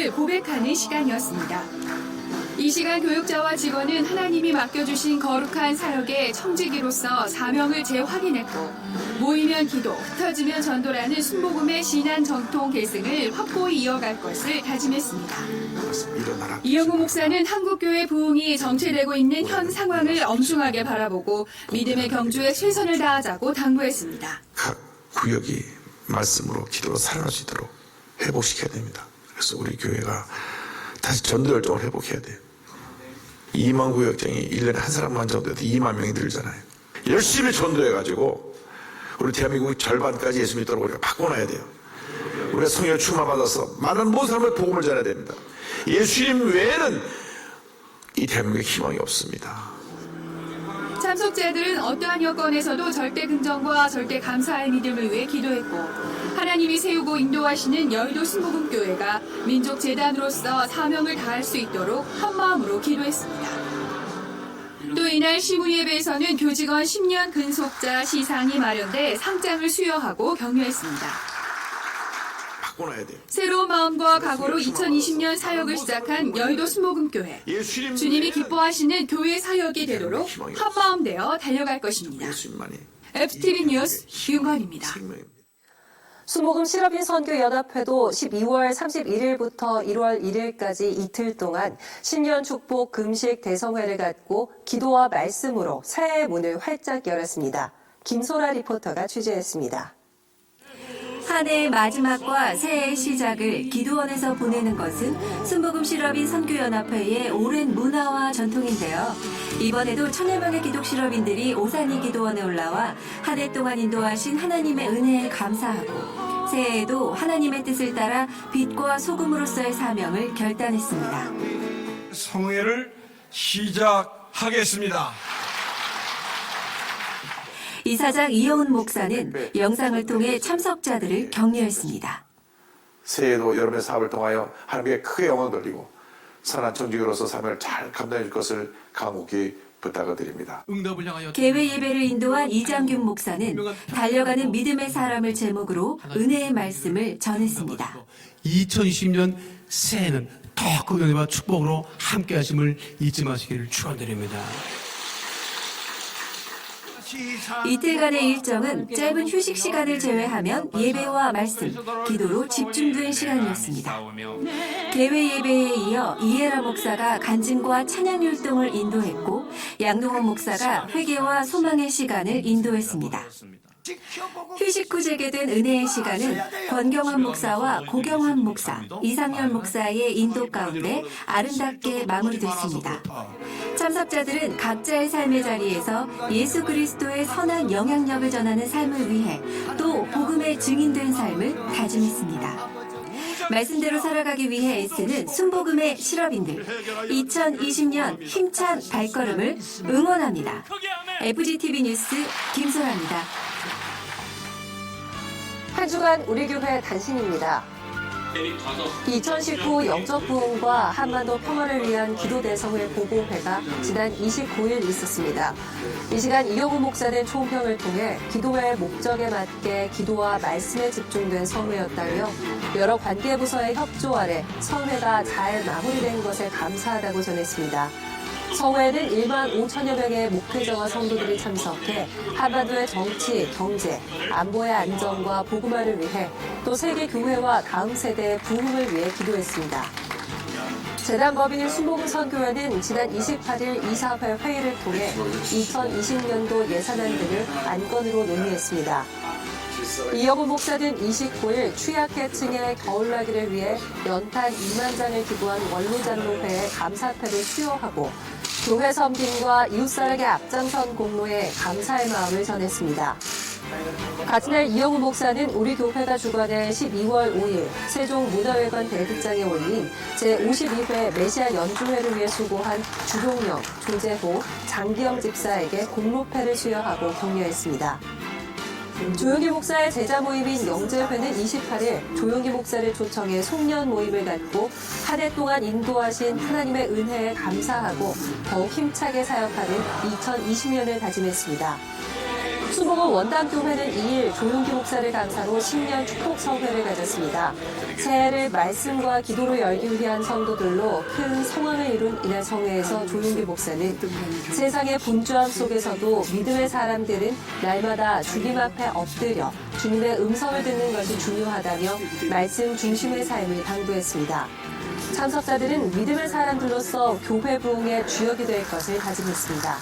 믿음을 고백하는 시간이었습니다. 이 시간 교육자와 직원은 하나님이 맡겨주신 거룩한 사역의 청지기로서 사명을 재확인했고 모이면 기도, 흩어지면 전도라는 순복음의 신안 전통 계승을 확고히 이어갈 것을 다짐했습니다. 이영우 목사는 한국교회 부흥이 정체되고 있는 현 상황을 엄중하게 바라보고 믿음의 경주에 최선을 다하자고 당부했습니다. 각 구역이 말씀으로 기도로 살아날 수 있도록 회복시켜야 됩니다. 그래서 우리 교회가 다시 전도 열정을 회복해야 돼요. 2만 구역장이 1년에 한 사람만 전도해도 2만 명이 들잖아요. 열심히 전도해가지고 우리 대한민국 절반까지 예수 믿도록 우리가 바꿔놔야 돼요. 우리가 성령을 충만받아서 많은 모든 사람을 복음을 전해야 됩니다. 예수님 외에는 이 대한민국에 희망이 없습니다. 참석자들은 어떠한 여건에서도 절대 긍정과 절대 감사의 믿음을 위해 기도했고 하나님이 세우고 인도하시는 여의도 순복음교회가 민족재단으로서 사명을 다할 수 있도록 한마음으로 기도했습니다. 또 이날 시문예배에서는 교직원 10년 근속자 시상이 마련돼 상장을 수여하고 격려했습니다. 바꿔놔야 돼요. 새로운 마음과 각오로 2020년 사역을 시작한 여의도 순복음교회. 주님이 기뻐하시는 교회 사역이 되도록 한마음 되어 달려갈 것입니다. FTV 뉴스 윤건입니다. 순복음 실업인 선교연합회도 12월 31일부터 1월 1일까지 이틀 동안 신년 축복 금식 대성회를 갖고 기도와 말씀으로 새해 문을 활짝 열었습니다. 김소라 리포터가 취재했습니다. 한 해의 마지막과 새해의 시작을 기도원에서 보내는 것은 순복음 실업인 선교연합회의 오랜 문화와 전통인데요. 이번에도 1000여 명의 기독 실업인들이 오산이 기도원에 올라와 한 해 동안 인도하신 하나님의 은혜에 감사하고 새해에도 하나님의 뜻을 따라 빛과 소금으로서의 사명을 결단했습니다. 성회를 시작하겠습니다. 이사장 이영훈 목사는 영상을 통해 참석자들을 격려했습니다. 새해에도 여러분의 사업을 통하여 하나님께 크게 영광 돌리고 선한 청지기로서 사명을 잘 감당해 줄 것을 간곡히 부탁을 드립니다. 개회 예배를 인도한 이장균 목사는 달려가는 믿음의 사람을 제목으로 은혜의 말씀을 전했습니다. 2020년 새해는 더 큰 은혜와 축복으로 함께 하심을 잊지 마시기를 축원드립니다. 이틀간의 일정은 짧은 휴식 시간을 제외하면 예배와 말씀, 기도로 집중된 시간이었습니다. 개회 예배에 이어 이해라 목사가 간증과 찬양 율동을 인도했고 양동원 목사가 회개와 소망의 시간을 인도했습니다. 휴식 후 재개된 은혜의 시간은 권경환 목사와 고경환 목사, 이상열 목사의 인도 가운데 아름답게 마무리됐습니다. 참석자들은 각자의 삶의 자리에서 예수 그리스도의 선한 영향력을 전하는 삶을 위해 또 복음의 증인된 삶을 다짐했습니다. 말씀대로 살아가기 위해 애쓰는 순복음의 실업인들 2020년 힘찬 발걸음을 응원합니다. FGTV 뉴스 김소라입니다. 한 주간 우리 교회 단신입니다. 2019 영적 부흥과 한반도 평화를 위한 기도 대성회 보고회가 지난 29일 있었습니다. 이 시간 이영우 목사는 총평을 통해 기도회의 목적에 맞게 기도와 말씀에 집중된 성회였다며 여러 관계부서의 협조 아래 성회가 잘 마무리된 것에 감사하다고 전했습니다. 성회에는 1만 5천여 명의 목회자와 성도들이 참석해 한반도의 정치, 경제, 안보의 안정과 복음화를 위해 또 세계 교회와 다음 세대의 부흥을 위해 기도했습니다. 재단 법인인 순복음 선교회는 지난 28일 이사회 회의를 통해 2020년도 예산안 등을 안건으로 논의했습니다. 이영훈 목사는 29일 취약계층의 겨울나기를 위해 연탄 2만 장을 기부한 원로장로회의 감사패를 수여하고 교회 섬김과 이웃사랑의 앞장선 공로에 감사의 마음을 전했습니다. 같은 날 이영우 목사는 우리 교회가 주관해 12월 5일 세종문화회관 대극장에 올린 제52회 메시아 연주회를 위해 수고한 주동영, 조재호, 장기영 집사에게 공로패를 수여하고 격려했습니다. 조용기 목사의 제자 모임인 영재회는 28일 조용기 목사를 초청해 송년 모임을 갖고 한 해 동안 인도하신 하나님의 은혜에 감사하고 더욱 힘차게 사역하는 2020년을 다짐했습니다. 순복음 원당교회는 2일 조용기 목사를 감사로 신년 축복 성회를 가졌습니다. 새해를 말씀과 기도로 열기 위한 성도들로 큰 성황을 이룬 이날 성회에서 조용기 목사는 세상의 분주함 속에서도 믿음의 사람들은 날마다 주님 앞에 엎드려 주님의 음성을 듣는 것이 중요하다며 말씀 중심의 삶을 당부했습니다. 참석자들은 믿음의 사람들로서 교회 부흥의 주역이 될 것을 다짐했습니다.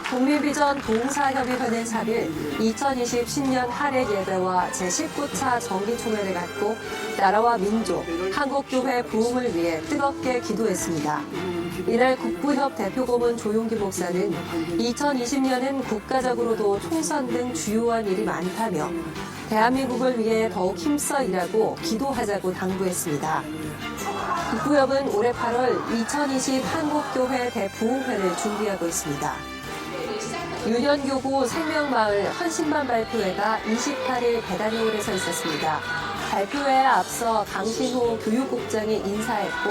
국민비전 봉사협의회는 3일 2020 신년 할애 예배와 제19차 정기총회를 갖고 나라와 민족, 한국교회 부흥을 위해 뜨겁게 기도했습니다. 이날 국부협 대표고문 조용기 목사는 2020년은 국가적으로도 총선 등 주요한 일이 많다며 대한민국을 위해 더욱 힘써 일하고 기도하자고 당부했습니다. 국부협은 올해 8월 2020 한국교회 대부흥회를 준비하고 있습니다. 유년교구 생명마을 헌신반 발표회가 28일 배단위홀에서 있었습니다. 발표회에 앞서 강신호 교육국장이 인사했고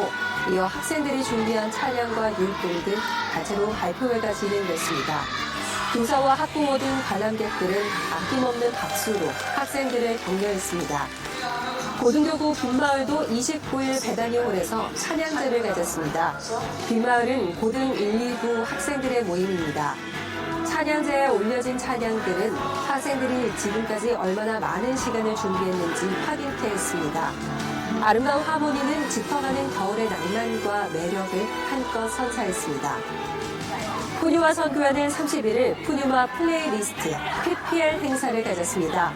이어 학생들이 준비한 찬양과 율동 등 단체로 발표회가 진행됐습니다. 교사와 학부모 등 관람객들은 아낌없는 박수로 학생들을 격려했습니다. 고등교구 빈마을도 29일 배단위홀에서 찬양제를 가졌습니다. 빈마을은 고등 1, 2부 학생들의 모임입니다. 찬양제에 올려진 찬양들은 학생들이 지금까지 얼마나 많은 시간을 준비했는지 확인케 했습니다. 아름다운 하모니는 짙어가는 겨울의 낭만과 매력을 한껏 선사했습니다. 푸뉴마 선교회는 31일 푸뉴마 플레이리스트 PPL 행사를 가졌습니다.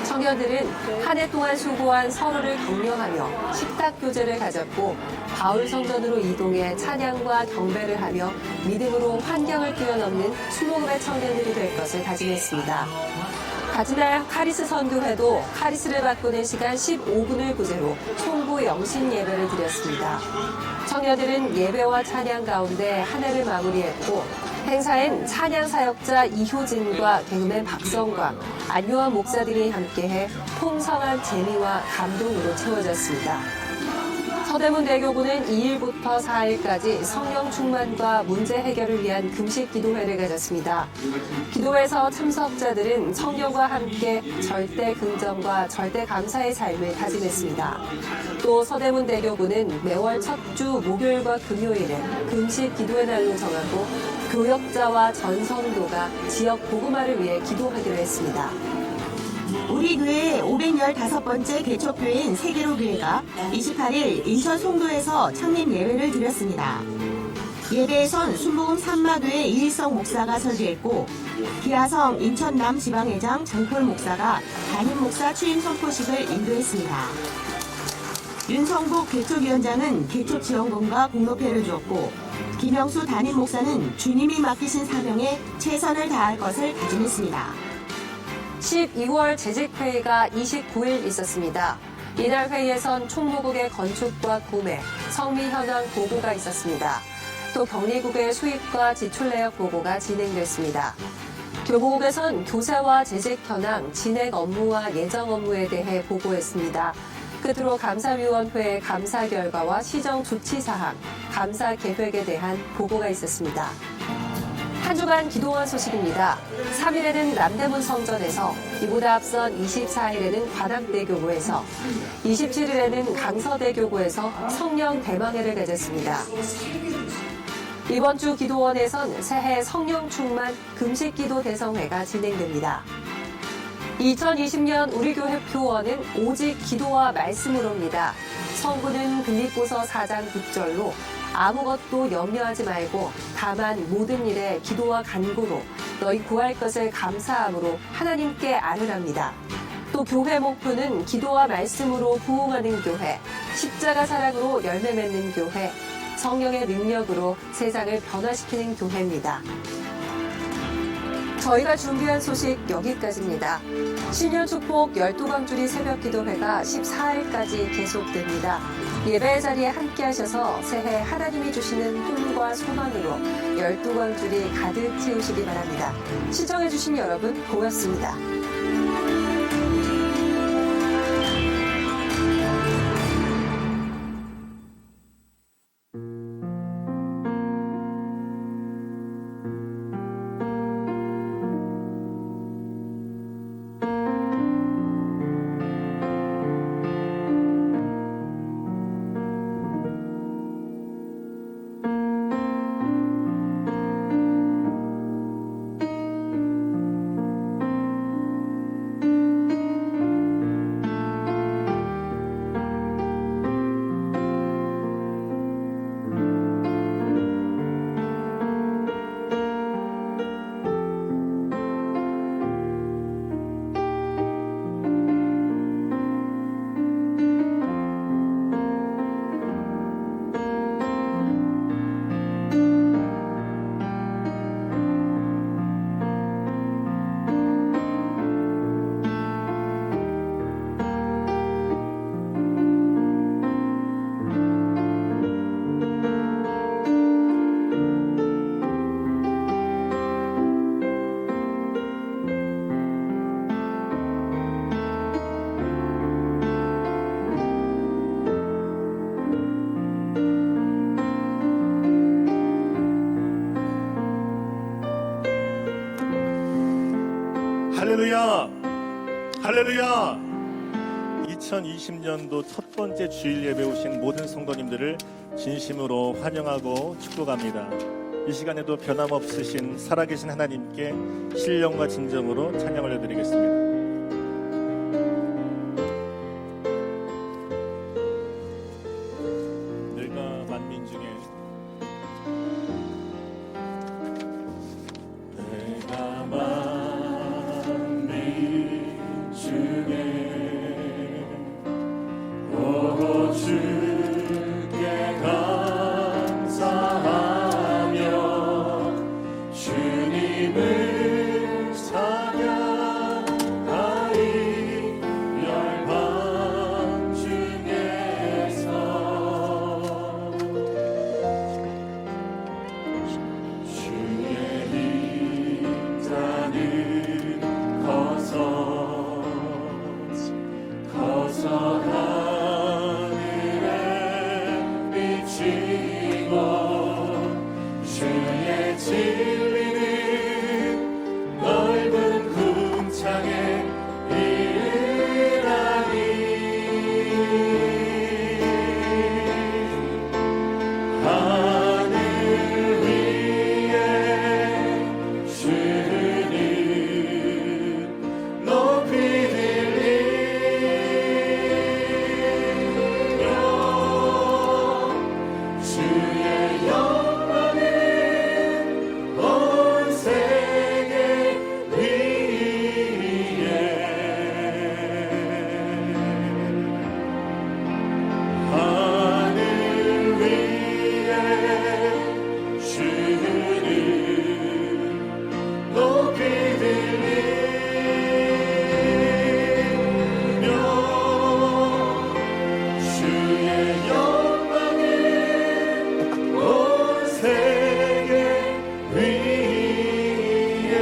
청년들은 한 해 동안 수고한 서로를 격려하며 식탁 교제를 가졌고 바울 성전으로 이동해 찬양과 경배를 하며 믿음으로 환경을 뛰어넘는 순복음의 청년들이 될 것을 다짐했습니다. 같은 날 카리스 선교회도 카리스를 바꾸는 시간 15분을 부제로 총부 영신 예배를 드렸습니다. 청년들은 예배와 찬양 가운데 한 해를 마무리했고 행사엔 찬양 사역자 이효진과 개그맨 박성광, 안요한 목사들이 함께해 풍성한 재미와 감동으로 채워졌습니다. 서대문대교구는 2일부터 4일까지 성령 충만과 문제 해결을 위한 금식 기도회를 가졌습니다. 기도회에서 참석자들은 성령과 함께 절대 긍정과 절대 감사의 삶을 다짐했습니다. 또 서대문대교구는 매월 첫 주 목요일과 금요일을 금식 기도의 날로 정하고 교역자와 전 성도가 지역 복음화를 위해 기도하기로 했습니다. 우리 교회의 515번째 개척교회인 세계로교회가 28일 인천 송도에서 창립 예배를 드렸습니다. 예배에선 순복음 산마교회 이일성 목사가 설교했고 기아성 인천남 지방회장 장폴 목사가 담임 목사 취임 선포식을 인도했습니다. 윤성복 개척위원장은 개척 지원금과 공로패를 주었고 김영수 담임 목사는 주님이 맡기신 사명에 최선을 다할 것을 다짐했습니다. 12월 재직회의가 29일 있었습니다. 이날 회의에선 총무국의 건축과 구매, 성미 현황 보고가 있었습니다. 또 경리국의 수입과 지출 내역 보고가 진행됐습니다. 교보국에선 교사와 재직 현황, 진행 업무와 예정 업무에 대해 보고했습니다. 끝으로 감사위원회의 감사 결과와 시정 조치 사항, 감사 계획에 대한 보고가 있었습니다. 한 주간 기도원 소식입니다. 3일에는 남대문 성전에서, 이보다 앞선 24일에는 관악대교구에서, 27일에는 강서대교구에서 성령 대망회를 가졌습니다. 이번 주 기도원에선 새해 성령 충만 금식기도 대성회가 진행됩니다. 2020년 우리 교회 표어는 오직 기도와 말씀으로입니다. 성구는 빌립보서 4장 6절로 아무것도 염려하지 말고 다만 모든 일에 기도와 간구로 너희 구할 것을 감사함으로 하나님께 아뢰랍니다. 또 교회 목표는 기도와 말씀으로 부흥하는 교회, 십자가 사랑으로 열매 맺는 교회, 성령의 능력으로 세상을 변화시키는 교회입니다. 저희가 준비한 소식 여기까지입니다. 신년 축복 12광주리 새벽기도회가 14일까지 계속됩니다. 예배 자리에 함께 하셔서 새해 하나님이 주시는 꿈과 소망으로 12광주리 가득 채우시기 바랍니다. 시청해주신 여러분 고맙습니다. 할렐루야. 2020년도 첫 번째 주일 예배 오신 모든 성도님들을 진심으로 환영하고 축복합니다. 이 시간에도 변함없으신 살아계신 하나님께 신령과 진정으로 찬양 올려드리겠습니다. 내가 만민 중에 내가 만민 중에 오 주께 감사하며 주님을 찬양하리 열방 중에서 주의 인자는 커서 하늘에 비치고 주의 진리는 넓은 궁창에 이르라니 하늘 위에 주는 높이 주의 영광은 온 세계 위에 하늘 위에 주는 높이 들리며 주의 영광은 온 세계 위에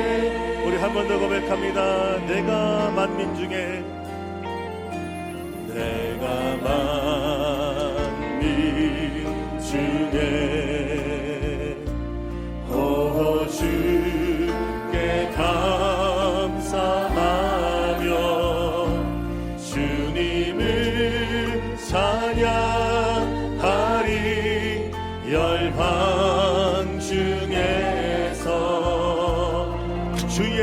우리 한 번 더 고백합니다. 내가 만민 중에 오 주께 감사하며 주님을 찬양하리 열방 중에서 주의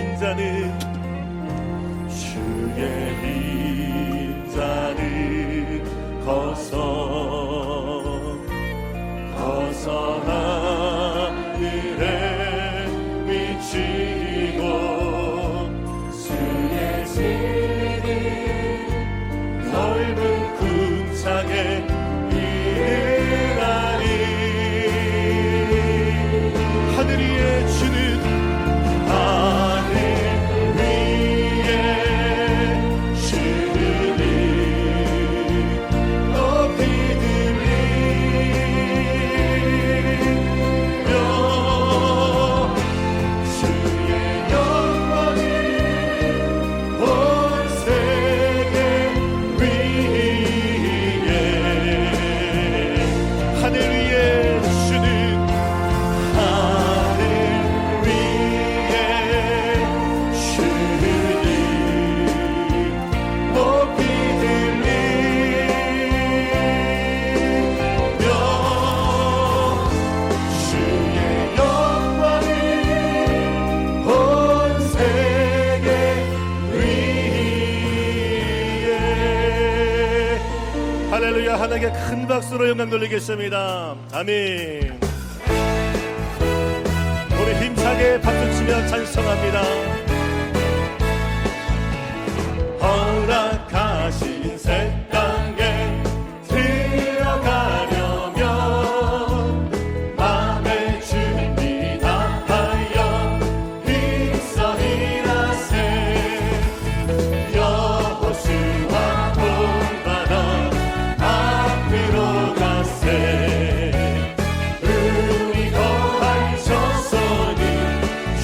인자는 커서 하늘에 비치고 주의 진리는 넓은 궁창에 이르나니 하늘 위에 주는 하늘 위에 주는 높이 들리며 주의 영광을 온 세계 위에 하늘 위에 주는 하늘 위에 주는 높이 들리며 주의 영광을 온 세계 위에 할렐루야. 하나님께 큰 박수로 영광 돌리겠습니다. 아멘. 우리 힘차게 박수치며 찬송합니다. 허락하신 새 땅에 들어가려면 맘의 준비 다하여 힘써 일하세 여호수아 본받아 앞으로 가세 우리 거할 조선은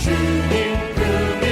주님 품이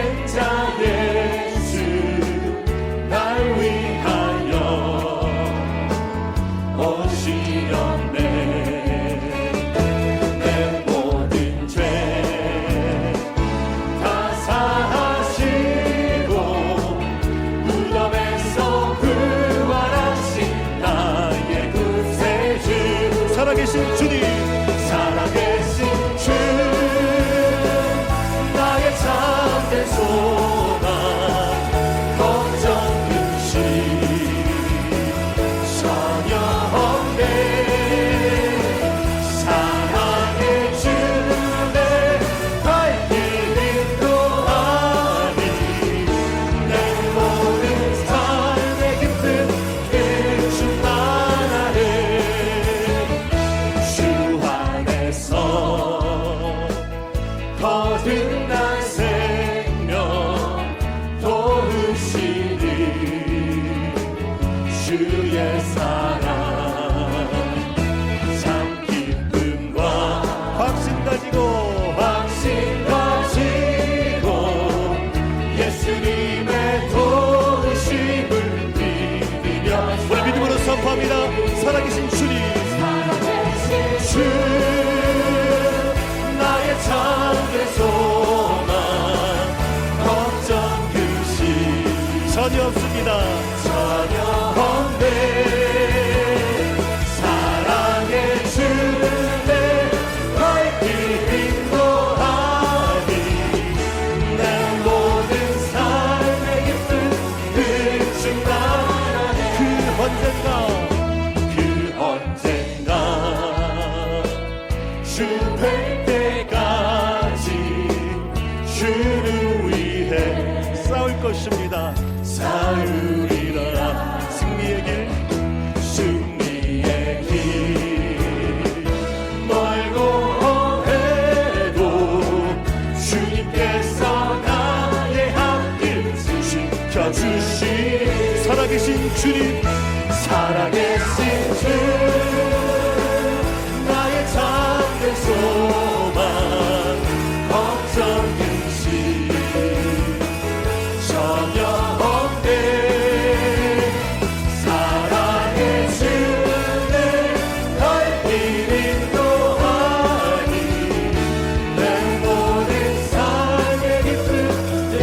보낸 자 예수 날 위하여 오시렸네. 내 모든 죄 다 사하시고 무덤에서 부활하신 나의 구세주 살아계신 주님 살아계신 주 나의 참된 소망 걱정 근심 전혀 없네. 사랑의 주내 발길 인도하니 내 모든 삶의 기쁨 그 충만하네. 주 안에서 거듭난 생명 도우시니 주의 사랑 참 기쁨과 확신 가지고 예수님의 도우심을 믿으며 우리 믿음으로 선포합니다. 살아계신 주님 주 나의 참된 소망 걱정 근심 전혀 없습니다. 전혀 없네. 사랑의 주내 발길 인도하니 내 모든 삶의 기쁨 그 충만하네. 그 언젠가 주 뵐 때까지 주를 위해 싸울 것입니다. 싸우리라. 승리의 길 멀고 험해도 주님께서 나의 앞길 지켜주시. 살아계신 주님 살아계신 주 나의 참된 소망 걱정 근심 전혀 없네. 사랑의 주내 발길 인도하니 내 모든 삶의 기쁨 늘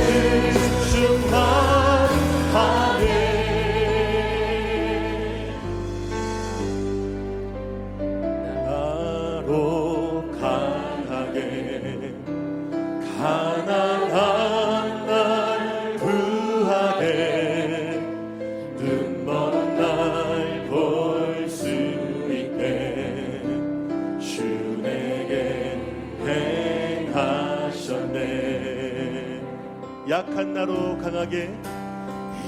충만하네. 나로 강하게 가난한 날 구하게 눈 먼 날 볼 수 있게 주 내게 행하셨네. 약한 나로 강하게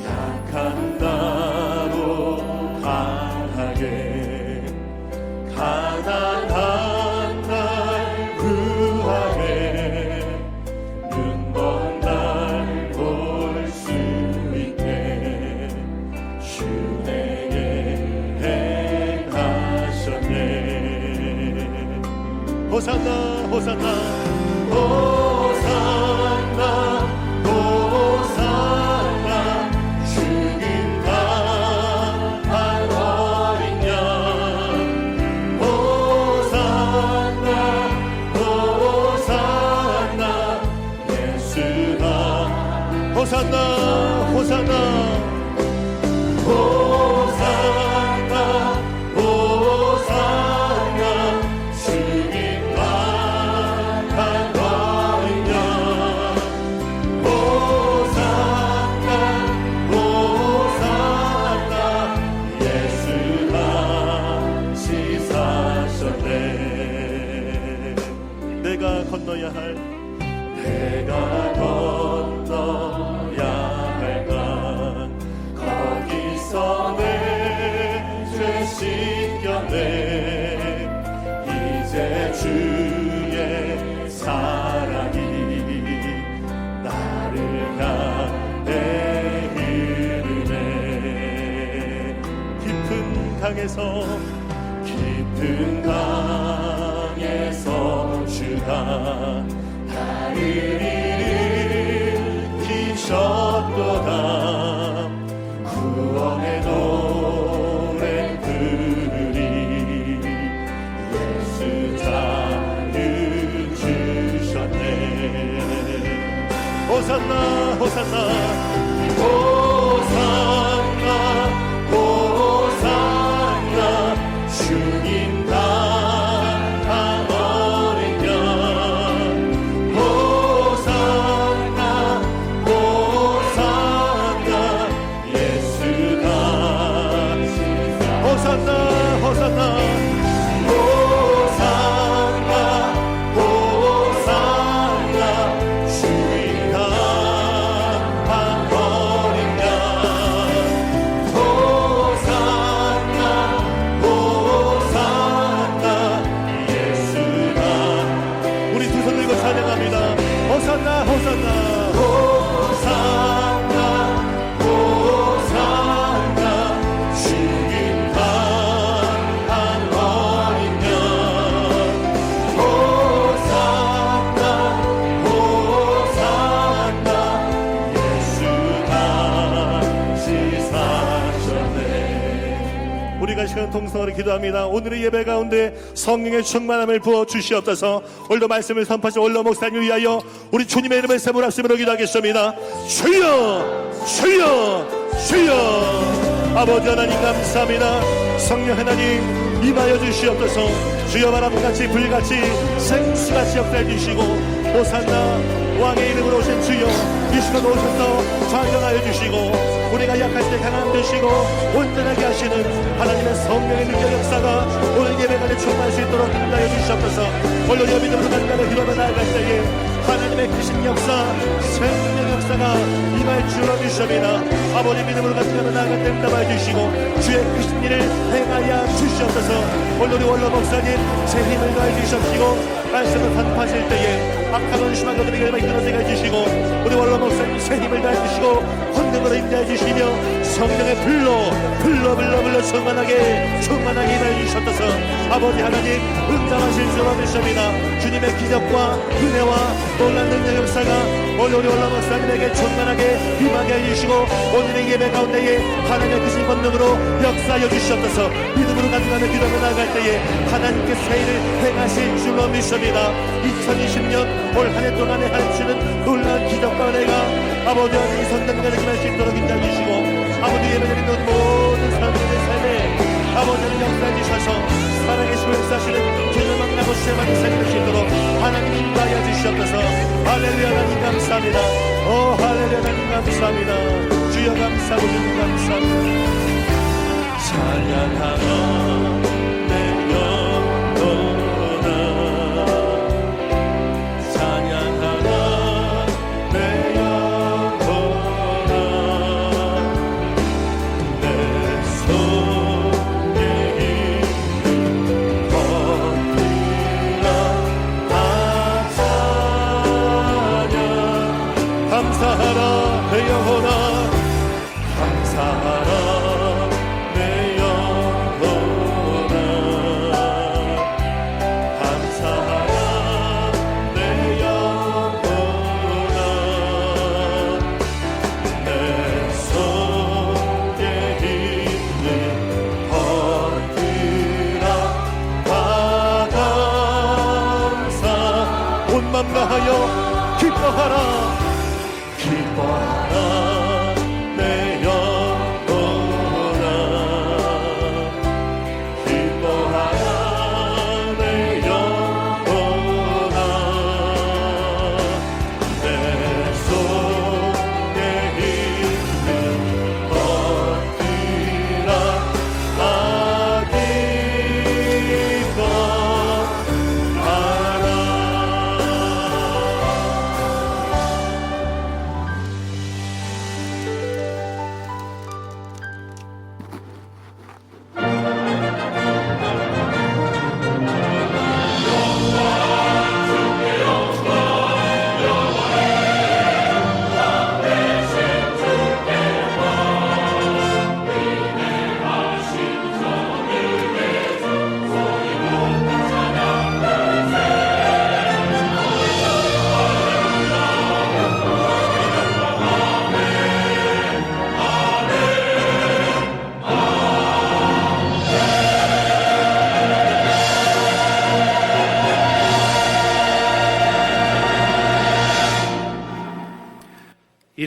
약한 나로 강하게 가난한 날 구하게 눈 먼 날 볼 수 있게 주 내게 행하셨네. 호산나 호산나 호산나 호산나 죽임 당한 어린 양 호산나 호산나 예수가 호산나 호산나 호산나 호산나 죽임 당한 어린 양 호산나 호산나 예수가 치사셨네. 내가 건너야 할 강 거기서 내 죄 씻겨내. 이제 주의 사랑이 나를 향해 흐르네. 깊은 강에서 주가 나를 호산나 호산나 호산나 주님 나라 어린 양 호산나 호산나 예수가 호산나 호산나 호산나 호산나 주님 나라 어린 양 호산나 호산나 예수가 우리 두 손 들고 찬양합니다. 호산나 호산나 호산나 호산나 주님 강한 어린 양 호산나 호산나 예수가 지사셨네. 우리가 시간 통성으로 기도합니다. 오늘의 예배 가운데 성령의 충만함을 부어 주시옵소서. 오늘도 말씀을 선포하신 원로 목사님 위하여 우리 주님의 이름을 세물 합심으로 기도하겠습니다. 주여 주여 주여. 아버지 하나님 감사합니다. 성령 하나님 임하여 주시옵소서. 주여 바람같이 불같이 생수같이 역사해 주시고 호산나 왕의 이름으로 오신 주여 이 시간 오셔서 좌정하여 주시고 우리가 약할 때 강함 되시고 온전하게 하시는 하나님의 성령의 능력 역사가 오늘 예배관에 충만할 수 있도록 인도하여 주시옵소서. 오늘 여믿음으로 간다며 기도하며 나아갈 때에 하나님의 크신 역사 생명 역사가 임할 줄로 주시옵니다. 아버지 믿음으로 간다며 나아갈 때 응답하여 주시고 주의 크신 일을 행하여 주시옵소서. 오늘 우리 원로 목사님 새 힘을 더해 주시옵시고 말씀을 선포하실 때에 악한 심한 것들에게 이끌어내게 해주시고 우리 원로 목사님 새 힘을 다해 주시고 헌금으로 임대해 주시며 성령의 불로 충만하게 임하여 주셨소서. 아버지 하나님 응답하실 줄로 믿습니다. 주님의 기적과 은혜와 놀라운 능력 역사가 오늘 우리 원로 목사님에게 충만하게 임하게 해주시고 오늘의 예배 가운데에 하나님의 크신 권능으로 역사하여 주셨소서. 믿음으로 간구하며 기도하며 나아갈 때에 하나님께 새 일을 행하실 줄로 믿습니다. 2020년 올 한 해 동안에 하시는 놀라운 기적과 은혜가 아버지 하나님 성당까지 임할 수 있도록 인도해 주시고 아버지 예배드리는 모든 사람들의 삶에 아버지 하나님 역사해 주셔서 살아계시고 역사하시는 주님 만나고 수행하는 삶이 될 수 있도록 하나님 인도하여 주시옵소서. 할렐루야 하나님 감사합니다. 오 할렐루야 하나님 감사합니다. 주여 감사하고 주님 감사합니다. 찬양하며 내 영혼아 찬양하며 내 영혼아 내 속에 있는 것들아 다 찬양 감사하라 내 영혼아 감사하라 내 영혼아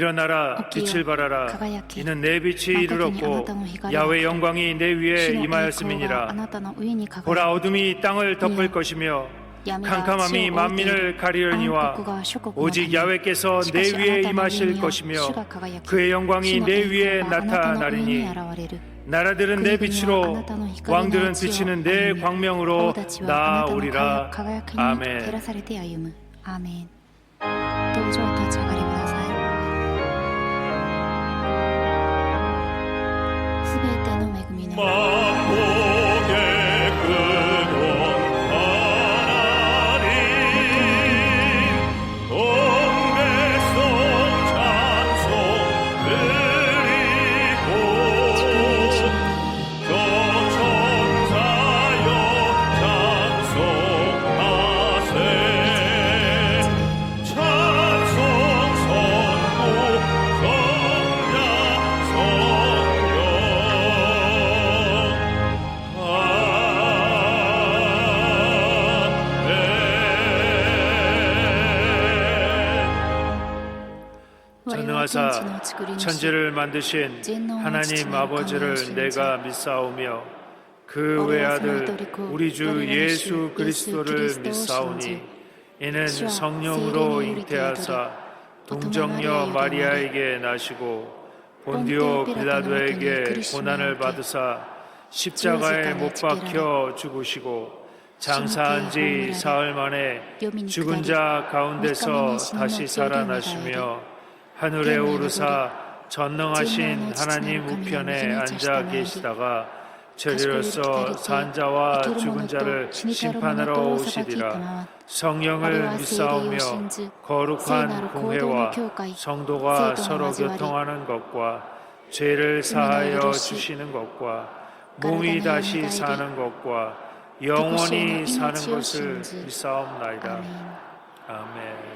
일어나라 빛을 발하라 이는 내 빛이 이르렀고 야훼 영광이 내 위에 임하였음이니라. 보라 어둠이 땅을 덮을 것이며 캄캄함이 만민을 가리려니와 오직 야훼께서 내 위에 임하실 것이며 그의 영광이 내 위에 나타나리니 나라들은 내 빛으로 왕들은 비치는 내 광명으로 나아오리라. 아멘. どうぞ立ち上がりください。すべての恵みの 전능하사 천지를 만드신 하나님 아버지를 내가 믿사오며 그 외아들 우리 주 예수 그리스도를 믿사오니 이는 성령으로 잉태하사 동정녀 마리아에게 나시고 본디오 빌라도에게 고난을 받으사 십자가에 못 박혀 죽으시고 장사한 지 사흘 만에 죽은 자 가운데서 다시 살아나시며 하늘에 오르사 전능하신 하나님 우편에 앉아 계시다가 저리로서 산자와 죽은 자를 심판하러 오시리라. 성령을 믿사오며 거룩한 공회와 성도가 서로 교통하는 것과 죄를 사하여 주시는 것과 몸이 다시 사는 것과 영원히 사는 것을 믿사옵나이다. 아멘.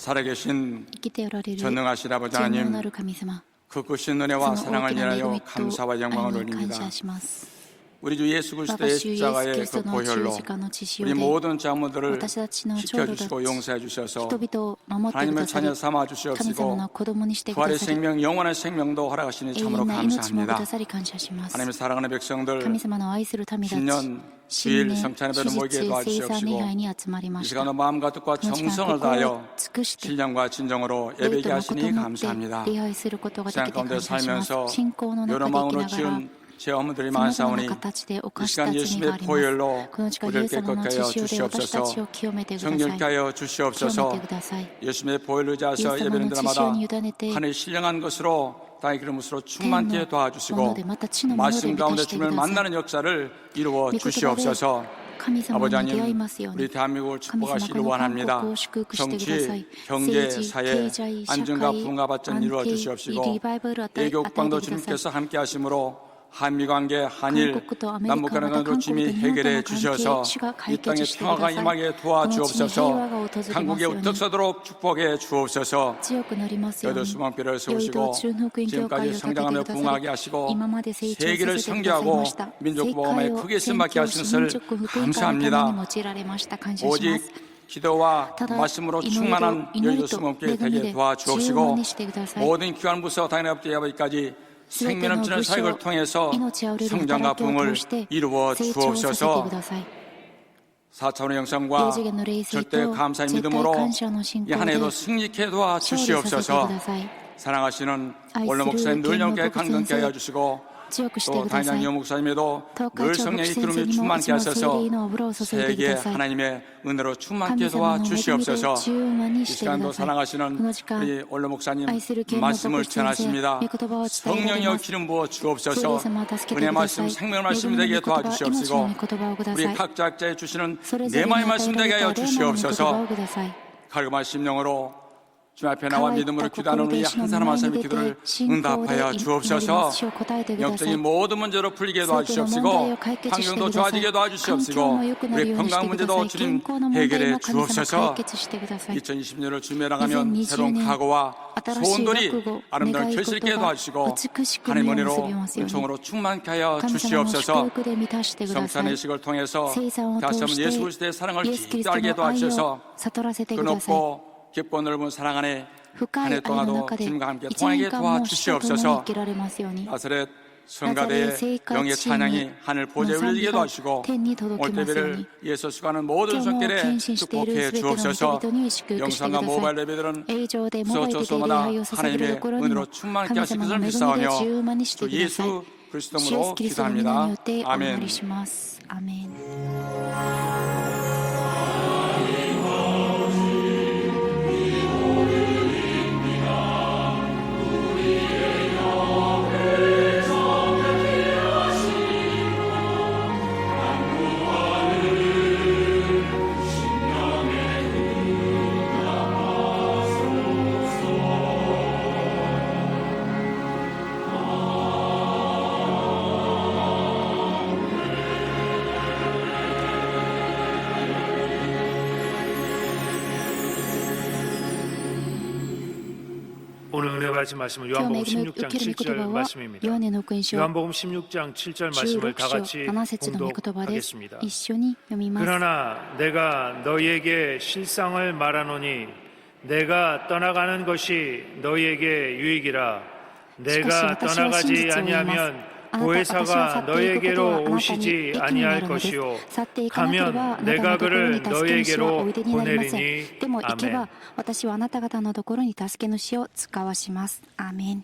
살아계신 生きておられる 전능하신 아버지 全能 하나님, なる神様、 그 크신 そ 은혜와 の大 사랑을 きな恵 인하여 みと 감사와 愛 영광을 に感 올립니다. 謝します。 우리 주 예수 我が 그리스도의 主イエス・キ 십자가의 リスト 그 の 보혈로 十字架の血潮 우리 で 모든 자문들을 私たちの長老たち 지켜주시고 용서해 주셔서 人々を守ってく 하나님의 ださり 자녀 삼아 神様 주시옵시고 の子供にしてく 부활의 ださり 생명, 영원한 생명도 허락하시니 永 참으로 遠な命もく 감사합니다. ださり感謝します。 하나님의 사랑하는 백성들 神様の愛する民たち 신년 新 주일 年 성찬 主 예배를 日 모이게 生産礼 도와주시옵시고 拝に集まりま 이 した。 시간은 마음과 뜻과 この時間 정성을 心を 다하여 尽くして 신령과 진정으로 霊 예배게 とのことを 하시니 もって 감사합니다. 礼拝することができ 세상 て 가운데 感謝します。 살면서 信仰の 여러 中で生 마음으로 きながら 지은 제 허물들이 さまざまな 많사오니 形で 이 犯した 시간 罪があ 예수님의 ります。 보혈로 この時間イ 우리를 エス様の 깨끗하여 血潮で私た 주시옵소서. ちを清めてください。 정결케 하여 清め 주시옵소서. てください。 예수님의 보혈을 イエ 의지하여 ス様 예배는 の血潮 데마다 に委ねて 하늘 신령한 것으로 땅의 그릇으로 天の 충만케 もの 도와주시고 でまた地のもので 말씀 満 가운데 たしてく 주님을 ださい。 만나는 역사를 이루어 御言葉で 주시옵소서. 神様 아버지 に出会い 하나님, ますよう 우리 に。 대한민국을 神様 축복하시길 この韓 원합니다. 国を祝福してください。 정치, 경제, 政治、 사회, 経済、社 안전과 会、 부흥과 발전 이루어 安定、 주시옵시고 リバイバルを与え 외교 て 국방도 ください。 주님께서 함께 하심으로 한미 관계, 韓 한일, 国とアメリ 남북 カ、ま 간의 た韓国と 중심이 日本と 해결해 の関係、 주셔서 主が 이 解 땅에 決してくだ 평화가 さい。 임하게 この地に平 도와주옵소서. 和が訪れますよ 한국에 うに。 우뚝 서도록 축복해 주옵소서. 強くなりますよう 여도 に。 수망비를 良い 세우시고 と中の福音教会を 지금까지 立てて 성장하며 くださ 부흥하게 り、 하시고 今まで成長さ 세계를 せてください 선교하고 ました。 민족 世 복음에 界を 크게 宣 쓴받게 教 하신 し、民 것을 族福音化のために 감사합니다. 用いられました。感謝しま 오직 す。 기도와 ただ 말씀으로 祈りと 충만한 祈 여의도 りと 수목게 恵み 되게 で充 도와주옵시고 満にしてください。 모든 기관 부서 당연업체 아버지까지 すべて 생명 の 넘치는 部 사역을 署、 통해서 命あふれる 성장과 働きを 부흥을 通して 이루어 成長させて 주옵소서. ください。 4차원의 4 영성과 次元の霊性 절대 と 감사의 絶対 믿음으로 感謝の信 이 仰 한 で 해도 勝 승리케 利させてく 도와주시옵소서. ださい。 사랑하시는 愛 원로 する 목사님 늘 天皇 영께 牧 강건케 先 하여 生、 주시고 強くして 또 くださ 당장 い。 영 목사님에도 東海 늘 長牧 성령의 先 기름이 生にも 충만케 その聖 하셔서 霊の油を注いでく 세계 ださい。 하나님의 은혜로 충만케 神様の恵みで 도와주시옵소서. 充満に 이 してく 시간도 ださい。こ 사랑하시는 の時間、 우리 원로 목사님 愛する天皇牧 말씀을 師先生、 전하십니다. 御言葉を伝えられ 성령여 ます。 기름 부어 聖 주옵소서. 霊様を助けて 은혜 くださ 말씀 い。 생명 恵 말씀 みの 되게 御言葉、命の 도와주시옵시고 御言葉をくだ 우리 さい。 각자 각자에 주시는 それぞれ 내마의 に与 말씀 えら 되게 れ 하여 た霊の御言葉 주시옵소서. をください。 갈급한 심령으로 주님 앞에 나와 乾い 믿음으로 た 기도하는 心 우리 で主の 한 御 사람 한 前に 사람의 出て 기도를 信仰で 응답하여 祈り 주옵소서. ます。主を答えてください。 영적인 모든 문제로 풀리게 すべての問題 도와주시옵시고 を解決してく 환경도 ださい。 좋아지게 環境 도와주시옵시고 も良くなる 우리 ようにし 건강 てくださ 문제도 い。健 주님 康の問題 해결해 も神様解 주옵소서. 決してください。 2020년을 준비해나가면 2020 새로운 年 각오와 新しい 소원들이 覚悟、 아름다운 願い 결실 있게 事が 도와주시고 美しく 하나님 実を結 은혜로 びますように。 은총으로 충만케 하여 神様の祝 주시옵소서. 福で満たしてくださ 성찬의 い。 식을 통해서 聖餐を 다시 通 한번 して 예수 그리스도의 사랑을 イエス・キリ 깊이 スト 알게 の愛を 도와주셔서 悟らせてください。 그높고 깊고 넓은 사랑 안에 深 한 い 해 愛の 동안도 中で 주님과 함께 1 통하게 年間も主と共に 도와주시옵소서. 生きられますように。 나사렛 ナザレ 성가대의 聖歌 영의 チーム 찬양이 하늘 の 보좌에 賛美 울리게 が 도와주시고 天に届 올 きますように。 예배를 예수 수고하는 모든 今日も 성결에 献身している 축복해 すべての人 주옵소서. 々に祝福してく 영상과 だ 모바일 さい。 예배들은 映像でモバイルで礼 소소마다 拝を捧げる 하나님의 ところに 은혜로 も 충만케 神 하시길 様の恵みで 믿사오며 充満にして 주 ください。 예수 主 그리스도 イエス 이름으로 キリストの皆によ 기도합니다. ってお祈り 아멘. します。アメン。오늘 은혜 받으신 말씀은 今日 요한복음 恵みを 16장 受ける御言 7절 葉は 말씀입니다. ヨハネの福音書 요한복음 16장 7절 말씀을 16 다 章 같이 7節の御言葉です。 봉독하겠습니다. 一緒に読みます。 그러나 내가 너희에게 실상을 말하노니 내가 떠나가는 것이 너희에게 유익이라. 내가 떠나가지 아니하면 보혜사가 너희에게로 오시지 아니할 것이요 가면 내가 그를 너희에게로 보내리니 でも行け 아멘. ば私はあなた方のところに助け主を使わします。アーメン。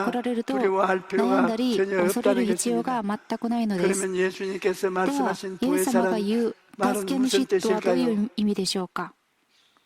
来られると 두려워할 悩ん 필요가 だり 전혀 恐れる 없다는 必要が 것입니다. 全くないのです。 그러면 예수님께서 では 말씀하신 イエス様が 보혜사란 言う 말은 助け 무슨 主とはどうい 뜻일까요? う意味でしょうか。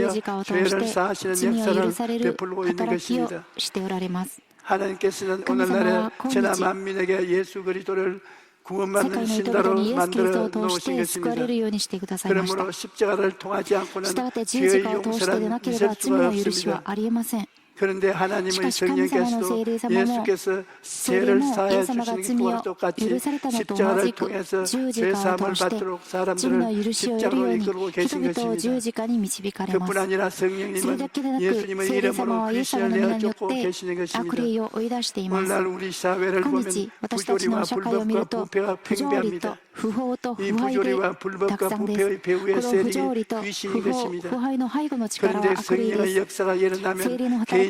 통하여 字架を通 죄를 して 사하시는 罪を許さ 역사를 れる 베풀고 있는 働きを 것입니다. しておられます。 하나님께서는 神様は 오늘날에 今日 천하 만민에게 예수 그리스도를 世界 구원받는 の人々 신다로 にイエス・キリストを 만들어 通して 놓으신 救われ 것입니다. るようにしてくださいました。 그러므로 십자가를 통하지 않고는 したがって十字 죄의 架を通してで 용서는 なけれ 있을 ば罪 수가 の許しは 없습니다. ありえません。 그런데 하나님의 しかし神様の聖霊 성령께서도 様も 예수께서 聖霊 죄를 もイ 사하여 エス様が 주시는 罪 것과 を 똑같이 許されたのと同 십자가를 じく 통해서 十字 죄 架を 사함을 通して 받도록 罪の 사람들을 許しを得るよ 십자가로 うに 이끌고 人 계신 々を十 것입니다. 字架に導かれます。 그뿐 아니라 それ 성령님은 だけでなく 예수님의 聖霊様 이름으로 はイエス様 귀신을 の皆によっ 내쫓고 て 계시는 悪 것입니다. 霊を追い出しています。 오늘날 우리 사회를 今 보면 日私たちの 부조리와 社会を見る 불법과 と 부패가 不条理と 팽배합니다. 不法と 이 腐敗で 부조리와 たく 불법과 さんです。 부패의 こ 배후의 の不条理 세력이 と 귀신인 不法 것입니다. 腐敗の背後の力は 그런데 悪霊で 성령의 す。 역사가 聖 일어나면 霊の働き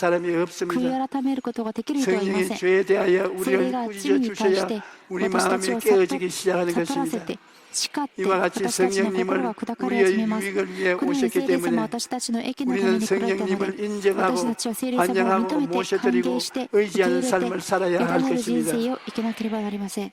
사람이 悔い 없습니다. 改めることができる人はいま 성령의 せん。 죄에 대하여 聖霊 우리를 が 꾸짖어 罪に対し 주셔야 て 우리 私たち 마음이 を悟 깨어지기 시작하는 ら 것입니다. せて叱って 이와 같이 私たちの心 성령님을 が砕かれ始め 우리의 ます。 유익을 위해 このように 오셨기 聖霊様 때문에 は私たちの益のため 우리는 に来られたので 성령님을 私 인정하고 たちは聖霊様を 환영하고 認めて歓 모셔드리고 迎して受け入 의지하는 れて 삶을 살아야 委 할 ねる人 것입니다. 生を生きなければなりません。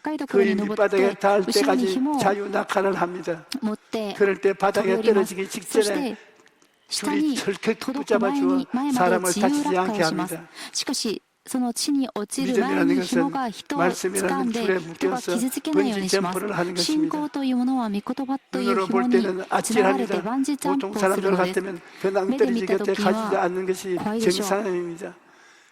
ころに登って 밑바닥에 닿을 後ろに 때까지 紐を 자유낙하를 합니다. 持って 그럴 때 飛び 바닥에 降ります 떨어지기 そし 직전에 て下 줄이 に 철컥 届く 붙잡아 前 주어 に前まで 사람을 自由 다치지 落 않게 下をします 합니다. しかしその地に落ちる前 믿음이라는 に紐が 것은 人を掴ん 말씀이라는 で 줄에 人が 묶여서 傷つけないようにしま 번지 점프를 하는 す信 것입니다. 仰というものは御言葉という 눈으로 紐 볼 に 때는 つながれて 아찔합니다. バンジージャンプ 보통 をする 사람들 のです 같으면 배낭 매듭 떨어지 밑에 곁에 도끼와 가지도 않는 것이 과일이죠. 정상입니다.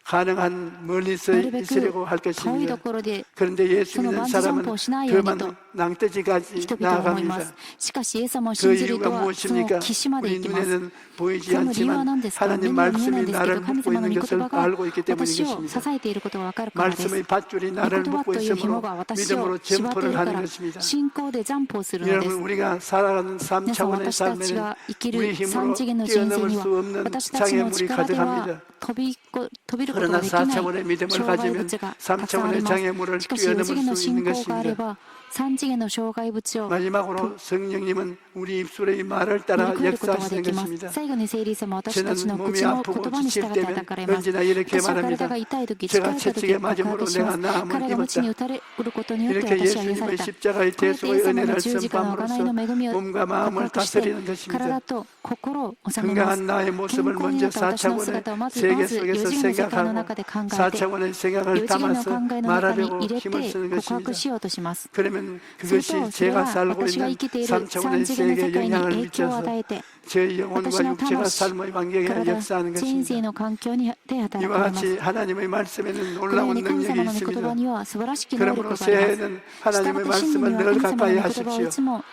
가능한 멀리서 なるべく 있으려고 할 遠い 것입니다. ところで 그런데 예수 その 믿는 バンジージャン 사람은 プをしないように 그만 と 낭떠지까지 人々は思いま 나아갑니다. す。しかしイエス様を 그 信じる 이유가 人はその 무엇입니까? 岸まで 우리 行きます。 눈에는 보이지 その理由は 않지만 何ですか？ 하나님 目には見えない 말씀이 んですけど、 나를 神 묶고 様の 있는 御 것을 言葉が 알고 있기 때문인 私を支 것입니다. えていることがわかるからです。 말씀의 밧줄이 御 나를 言葉 묶고 という 있으므로 紐が私 믿음으로 を縛ってい 점포를 るか 하는 ら 것입니다. 信仰でジャンプをするので 여러분 す。 우리가 살아가는 3皆さん 차원의 私たち 삶에는 が生き 우리 る 힘으로 三次元の人生 뛰어넘을 に 수 は 없는 私たちの 장애물이 力では 가득합니다. 飛びること 그러나 ができない 4차원의 믿음을 障害 가지면 物がたくさんあり 3차원의 ます。 장애물을 しかし4次元の 뛰어넘을 수 있는 信仰があれ 것입니다. ば3次元の障害物を 마지막으로 성령님은 우리 입술의 말을 乗 따라 り越えることがで 역사하시는 きます。 것입니다. 最後に聖霊様は私たちの 저는 口 몸이 の 아프고 言葉に従 지칠 って 때면 働かれます。 언제나 이렇게 私は体 말합니다. が痛い時、疲 제가 れた時 채찍에 告白 맞음으로 しま 내가 す。 나음을 彼が鞭に 입었다. 打たれることによって 이렇게 私は癒され 예수님의 た。 십자가의 こうやってイエ 대속의 ス様の 은혜를 十字架の 선포함으로써 贖いの恵みを 몸과 告 마음을 白して 다스리는 것입니다. 体と心を治めます。 건강한 나의 健 모습을 康にな 먼저 った私の 4차원의 姿をまず 세계 4次 속에서 元の世界の 생각하고 中で考えて 4차원의 생각을 4次元の 담아서 考えの中に 말하려고 入れ 힘을 て 쓰는 告白 것입니다. しようとします。 그러면 する 그것이 とそれ 제가 は 살고 私が 있는 生きている 3차원의 3次元の 세계에 世界に 영향을 影響を 미쳐서 与えて 제 영혼과 私の 육체가 魂 삶의 환경에 体 역사하는 人 것입니다. 生の環境にで働 이와 かれます。 같이 하나님의 말씀에는 このよう 놀라운 に神 능력이 様の御言 있습니다. 葉には素晴らしき能力 그러므로 があります。 새해에는 したが 하나님의 って新年に 말씀을 は 늘 神様の 가까이 御言葉をい 하십시오. つも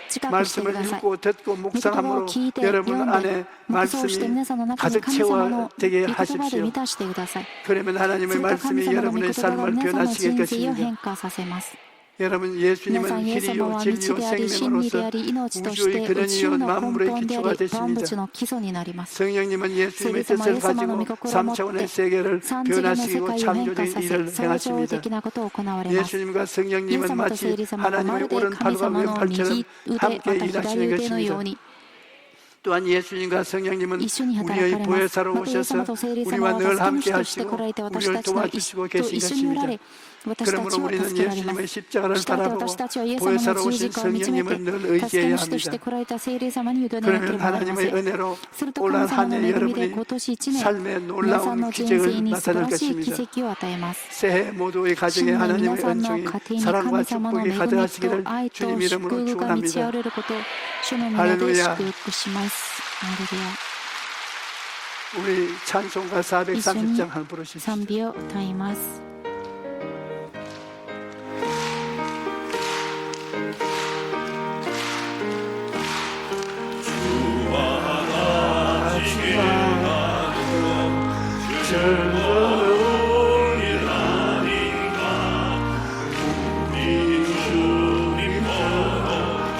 近くしてく 말씀을 ださい。 읽고 듣고 御言葉を 묵상함으로 聞いて 여러분 読ん 안에 で黙想して 말씀이 皆さんの中に 가득 神様の 채워되게 御言葉で 하십시오. 満たしてください。 그러면 す 하나님의 ると神 말씀이 様の御 여러분의 言葉が 삶을 皆さんの 변화시킬 人生を 것입니다. 変化させます。 여러분 皆さ 예수님은 んイエス様 길이요 は道 진리요 であり真理であ 생명으로서 り命とし 우주의 て宇宙 근원이요 の根 만물의 本であ 기초가 り万物 되십니다. の基礎になります。 성령님은 聖 예수님의 霊様はイ 뜻을 エス様の 가지고 御心を持って 3차원의 세계를 三次元の世 변화시키고 界を変化 창조적인 させ 일을 創造 행하십니다. 的なことを行われます。 예수님과 イエス 성령님은 様と聖 마치 霊様がま 하나님의 るで 오른팔과 神様の 왼팔처럼 右腕ま 함께 た左 일하시는 腕のよう 것입니다. に 또한 예수님과 성령님은 一緒に働かれ 우리의 ます。 보혜사로 またイエス 오셔서 様と聖霊様 우리와 は 늘 助け 함께 主として来 하시고 られて私 우리를 たちの 도와주시고 と 계신 一緒におら 것입니다. れ私た 그러므로 ちを 우리는 助けられま 예수님의 す。 십자가를 したがって 바라보고 私たちはイエス様の 보혜사로 十字 오신 架を見つめて 성령님을 늘 助け 의지해야 主として 합니다. 来られた聖霊様に委ねなけれ 그러면 ばなりませ 하나님의 ん。 은혜로 すると 올 神 한 様の 해 恵みで 여러분이 今年1年 삶의 皆さん 놀라운 の人 기적을 生に素晴 나타낼 らしい 것입니다. 奇跡を与えます。 새해 모두의 新 가정에 年皆 하나님의 さんの 은총이 家庭に 사랑과 神様の 축복이 恵みと 가득하시기를 愛と 주님 祝 이름으로 福が満ち 축원합니다. 溢れることを主の皆で 할렐루야. 祝福します。ハレルヤ。 우리 찬송가 430장 한 부르십시오. 賛美を歌います。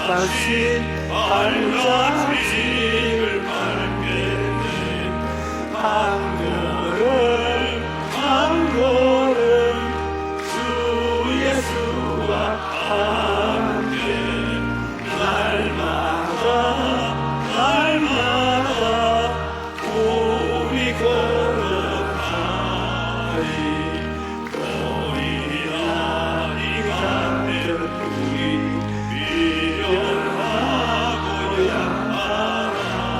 다시 발자식을 밟게는 한 걸음 한 걸음 주 예수와 함께 날마다 날마다 우리 걸어가리 거리 아리 가득 우리 미련하고 양만한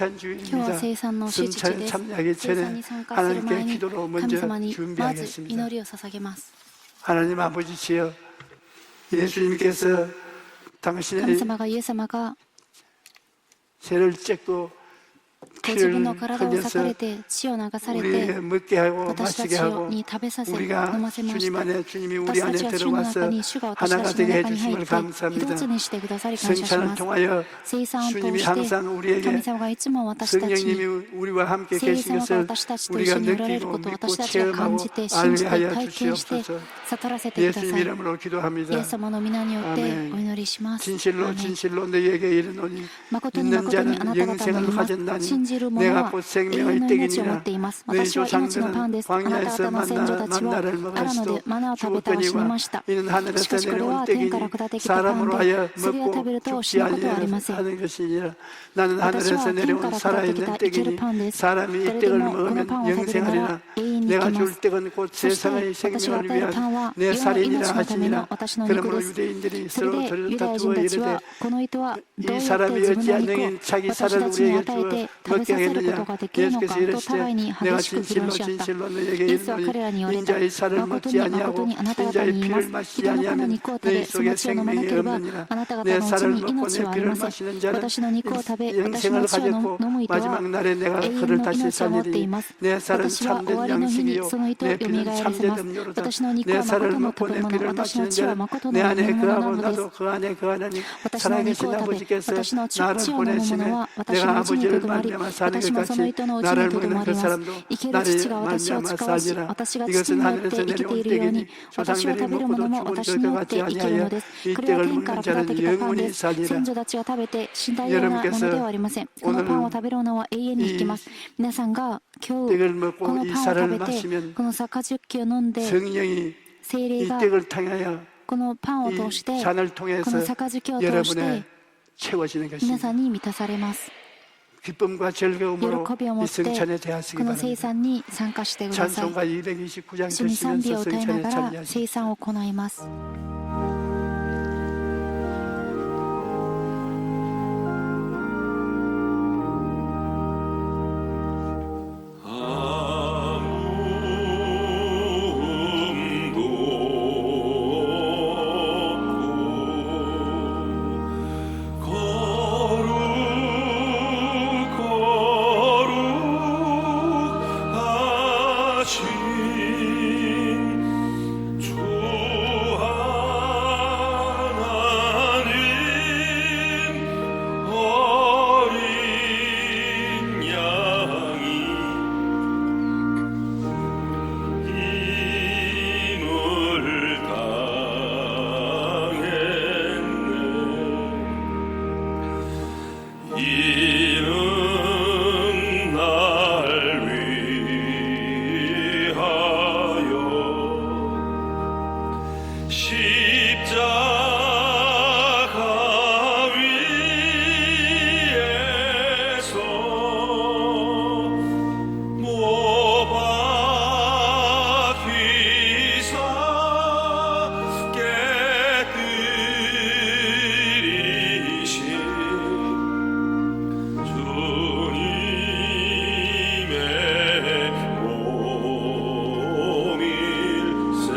생산주의입니다. 生産の主父 승차에 です。 참여하기 生産 전에 に参加する 하나님께 前に 기도로 神 먼저 様にまず 준비하겠습니다. 祈りを捧げます。 하나님 아버지시여, 예수님께서 神 당신의 様がイエス様が 죄를 찢고 ご自分 피를 の体を裂かれ 흘려서 て血を流され 우리에게 て 먹게 하고 私た 마시게 ち 하고 に食べさせ飲 우리가 ませまし 주님 た。 안에 주님이 우리 私た 안에 ちは主の中 들어와서 に主が私 하나가 たちの 되게 中に入 해주심을 って一 감사합니다. つにしてくださり感謝し 성찬을 ます。 통하여 生産を通 주님이 して 항상 우리에게 神様がいつも私たちに 성령님이 우리와 함께 聖霊 계신 様が 것을 私たちと一 우리가 緒におられる 느끼고 ことを 믿고 私たちが感 체험하고 じて信じ 알게 て 하여 体験して 주시옵소서. 悟らせてくだ 예수님 さい。 이름으로 イエ 기도합니다. ス様の皆によってお 아멘. 祈りします。 진실로 アーメン 진실로 너희에게 이르노니 誠に 믿는 誠にあ 자는 なた方に言い 영생을 ます。 가졌나니 信じる者 내가 は 곧 永遠 생명의 の命を持 떡이니라 っています。 너희 私は命のパン 조상들은 です。あなた 광야에서 方の先祖たちは 만나를 アラノ 먹었으도 でマナを食べたを知りました 이는 しか 하늘에서 しこれ 내려온 は天から 떡이니 下ってきたパン 사람으로 で 하여 それを食べる 먹고 と死 죽지 ぬことはありません。 하는 것이니라. 나는 私は 하늘에서 天 내려온 から下ってき 살아있는 た生きる 떡이니 パンです。 사람이 이 誰で 떡을 もこの 먹으면 パンを食べるなら 영생하리라. 永遠に生 내가 きま 줄 す。 떡은 곧 そして 세상의 私が 생명을 与えるパン 위한 は 내 世の 살이니라 命のための 하시니라. 私の肉 그러므로 です。 유대인들이 それ 서로 で 저를 ユダヤ人 다투어 たち 이르되 はこの糸はどう 이 やって 사람이 自分の 어찌하여 肉を 자기 私 살을 たちに 우리에게 与え 주어 て食べ 먹게 させること 하느냐. ができるのか 예수께서 と互いに 이르시되 내가 激しく議論 진실로 し合った。 진실로 너에게 イエスは 이르노니 彼らに言われた。 인자의 살을 誠 먹지 に 아니하고 誠にあなた方 인자의 に言いま 피를 す。 마시지 人のこの 아니하면 肉を食 너희 べ、その 속에 血を飲まな 생명이 ければ、 없느니라. あなた方 내 のうち 살을 に 먹고 命 내 はあり 피를 ません。 마시는 자는 私の肉を食べ、私の 영생을 血を飲 가졌고 む人は 마지막 날에 내가 永遠 그를 の 다시 命を持ってい 살리니 ます。 내 살은 私は終 참된 わりの日に 양식이요 その糸を 내 よ 피는 みがえらせ 참된 ます。 음료로다. 私の肉 내 は 살을 誠の 먹고 食べ 내 物、 피를 私の 마시는 血は 자는 誠 내 の飲み 안에 物な 거하고 のです。 나도 그 안에 거하나니 私の肉 살아계신 を食べ、 아버지께서 私の血 나를 を飲む者 보내시네 は私 내가 のうちにと 아버지를 どまり、 말미암아 사는 私 것 もその 같이 糸のうちに 나를 とど 먹는 ま 그 ります。 사람도 生ける父 나를 が私を 말미암아 使わし、 살리라. 私が父 이것은 によって 하늘에서 生きてい 내려온 るように 떡이니 、私を 조상들이 食べる者 먹고도 も 죽은 私によっ 떡과 て 같지 生きるの 아니하여 です。 이 これは 떡을 天か 먹는 ら下って 자는 きたパンで 영원히 す。 살리라. 先祖たちが食べて死んだようなものではありません。このパンを食べる者は永遠に生きます。皆さんが今日 떡을 먹고 この 이 パンを 살을 食べて、 마시면 この杯を飲んで、 성령이 聖霊 이 が 떡을 통하여 このパンを 이 通して、 잔을 こ 통해서 の杯を通して 여러분의 채워지는 皆 것입니다. さんに満たされます。 기쁨과 喜 즐거움으로 びを持 이 って 성찬에 대하시기 この生 바랍니다. 産に参加してください。 찬송가 229장 主に賛美を 드시면서 歌いな 성찬에 がら 참여하시기 生産を行います。 이는 날 위하여 십자가 위에서 못 박히사 깨뜨리신 주님의 몸일세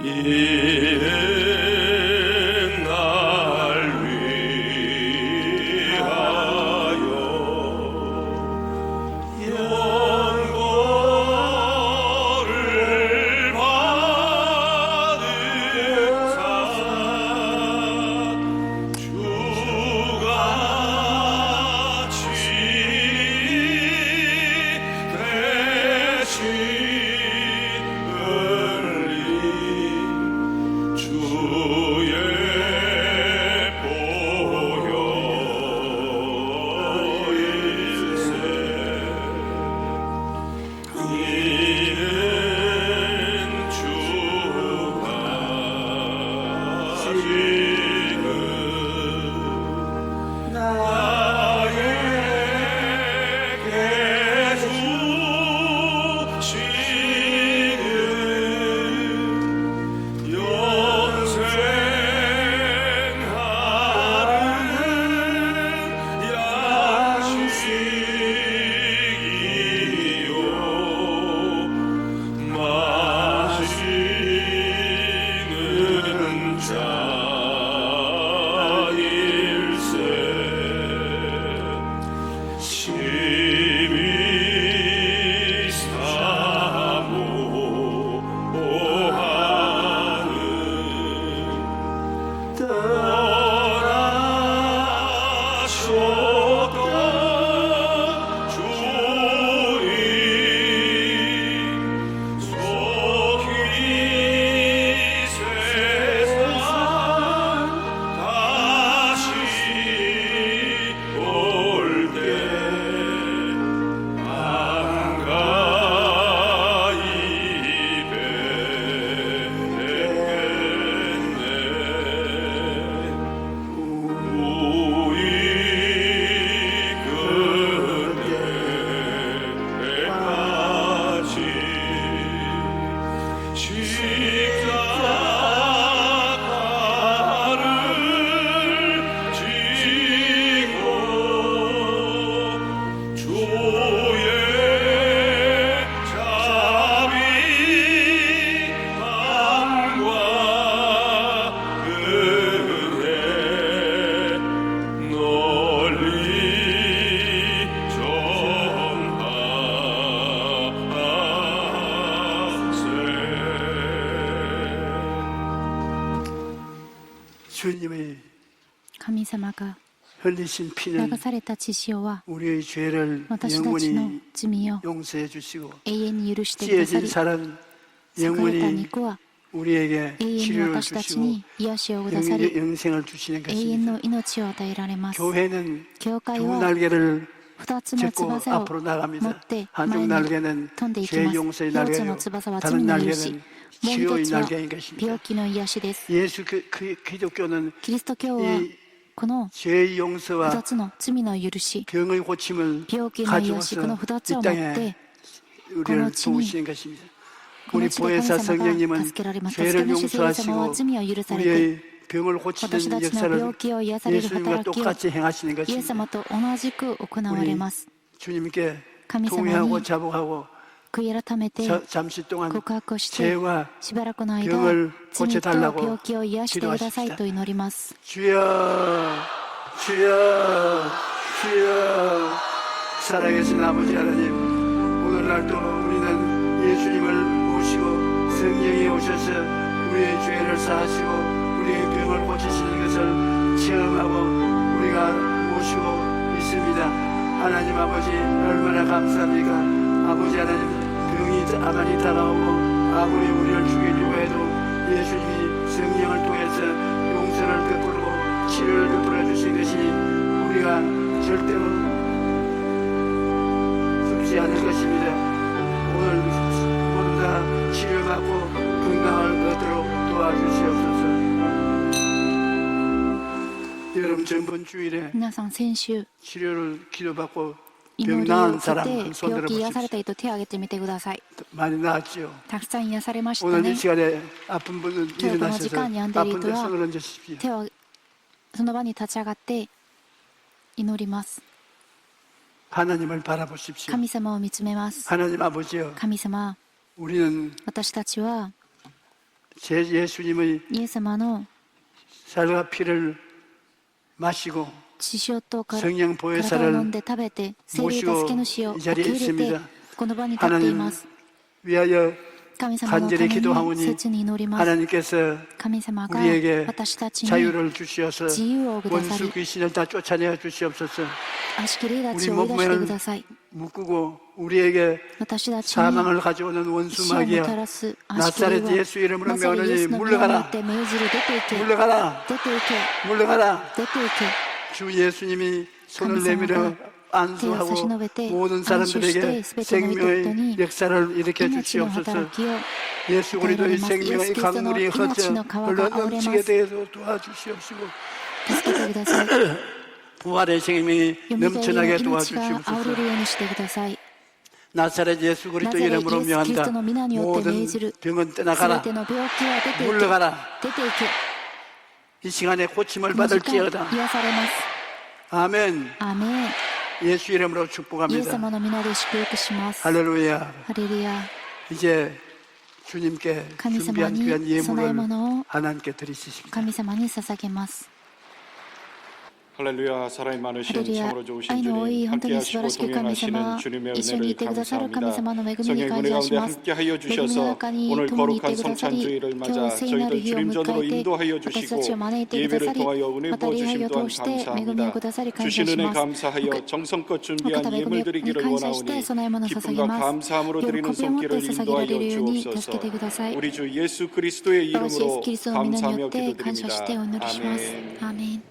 이는 날 위하여 영광을 받은 자 주같이 되신 은리 십자가를 지고 주의 자비 함과 은혜 널리 주님의 神様が 흘리신 피는 流された血潮は 우리의 죄를 私たちの 영원히 罪を 용서해 주시고 永遠に許してくださ 찢어진 り、 살은 裂かれた 영원히 肉は 우리에게 永遠に 치료를 私たち 주시고 に癒しをくださり、 영생을 주시는 永遠 것입니다. の命を与えられます。 교회는 教会 두 は 날개를 二つの 짚고 翼を 앞으로 持 나갑니다. って 한쪽 前に 날개는 飛んでいき 죄 ます。 용서의 一つ 날개요. の翼は罪 다른 の許し、 날개는 もう 치료의 一つは 날개인 것입니다. 病気の癒しです。 예수 기독교는 キリスト教は 이 この 죄의 용서와 二つの罪の許し、 병의 고침을 病気の癒し、この 가지고서 二つを 이 持っ 땅에 て 우리를 그 도우시는 것입니다. この 우리 地で神 보혜사 様が 성령님은 助けられます。助け 죄를 主聖霊様は 용서하시고 罪を許されて、 우리의 병을 私 고치는 たちの病 역사를 気を癒される 예수님과 働きを 똑같이 행하시는 イエス 것입니다. 様と同じく行われます。 주님께 神様 통회하고 に 자복하고 悔い改めて 잠시 동안 告白して、 죄와 しばらくの間 병을 罪と 고쳐달라고 病気を癒してくださいと祈ります。 주여 주여 주여 살아계신 아버지 하나님, 오늘날도 우리는 예수님을 모시고 성령이 오셔서 우리의 죄를 사하시고 우리의 병을 고치시는 것을 체험하고 우리가 모시고 있습니다. 하나님 아버지 얼마나 감사합니까? 아버지 하나님, 병이 아무리 다가오고 아무리 우리를 죽이려고 해도 예수님이 성령을 통해서 용서를 베풀고 치료를 베풀어 주신 것이 우리가 절대로 죽지 않을 것입니다. 오늘 모두 다 치료받고 건강을 얻도록 도와주시옵소서. 여러분, 전번 주일에 皆さん、先週 치료를 기도받고 祈 병 りを 나은 受け 사람 て 손 病気癒され 들어보십시오. た人手を挙げてみてください。 많이 나았죠. たくさん癒されました 오늘 ね 이 。 시간에 아픈 분은 저 일어나셔서 시간이 안 아픈 데 되리더라. 손을 얹으십시오. 手をその場に立ち上がって祈ります。 하나님을 바라보십시오. 神様を見つめます。 하나님 아버지여, 神様、 우리는 私たちは 제 예수님의 イエス様の 살과 피를 마시고 血潮と体 성령 を 보혜사를 飲んで食べて聖霊助け主を 모시고 이 受 자리에 け入れて 있습니다. この場に立っていま 하나님 す。 위하여 神様のた 간절히 めに 기도하오니 切に祈ります。 하나님께서 神様が 우리에게 私たちに 자유를 주시어서 自由をくださ 원수 り、 귀신을 다 쫓아내어 주시옵소서. 悪しき霊た 우리 ちを追い出してく 몸을 ださい。 묶고 우리에게 私たちに 사망을 가져오는 원수 死をも 마귀야, たらす悪しき霊 나사렛 は 예수 이름으로 ナザレイエ 명하노니 スの皆によ 물러가라, って命じる。出て行け、 물러가라, 出て行け、 물러가라. 出て行け。 주 예수님이 손을 감사하고 내밀어 안수하고 대사시노베테 모든 사람들에게 안수시되 생명의 스베테 역사를 일으켜 命の 주시옵소서. 働きを 예수 그리스도의 생명의 강물이 예수 그리스도의 헛져命の川が 흘러 넘치게 溢れます。 되어서 도와주시옵시고 助けてください。 부활의 생명이 よみがえりの 넘쳐나게 命が溢 도와주시옵소서. れるようにしてください。 나사렛 예수 그리스도 나사렛 이름으로 예수 명한다. 그리스도의 이름으로 모든 명하지를. 병은 すべ 떠나가라. ての病気は出て行け。 물러가라. 出て行け。 이 시간에 고침을 この時間 받을지어다. 癒されます。 아멘. アーメン。 예수 이름으로 イエス 축복합니다. 様の皆で祝福します。 할렐루야. ハレルヤ。 이제 주님께 神様 준비한 に 귀한 供え 예물을 物を 하나님께 드리십시오. 神様に捧げます。 할렐루야. 사랑이 ハレ 많으신 ルヤ 참으로 좋으신 愛の多い 주님, 本当 함께 に素晴ら 하시고 しき神 동행하시는 様、 주님의 一緒にいて 은혜를 くださる神 감사합니다. 様の恵み 성령의 に感 은혜 謝し 가운데 ます。 함께 하여 恵みの 주셔서 中に 오늘 共にいて 거룩한 くださり、 성찬주의를 今 맞아 日聖なる 저희들 日を迎 주림전으로 えて、 인도하여 私たち 주시고 を招いてくだ 예배를 さり、 통하여 은혜 また礼拝 부어주심 を 또한 通して恵みを 감사합니다. くださり感謝 주신 し 은혜 ます。 감사하여 정성껏 お 준비한 方恵み 예물 に 드리기를 感謝して 원하오니 供え物を捧げ 기쁨과 ます。 감사함으로 喜 드리는 びを持って 손길을 捧げられ 인도하여 るように助 주옵소서. けてください。 우리 주 예수 그리스도의 私イエス 이름으로 キリストの皆に 감사하며 よって感謝してお 기도드립니다. 祈りします。 아멘. アーメン。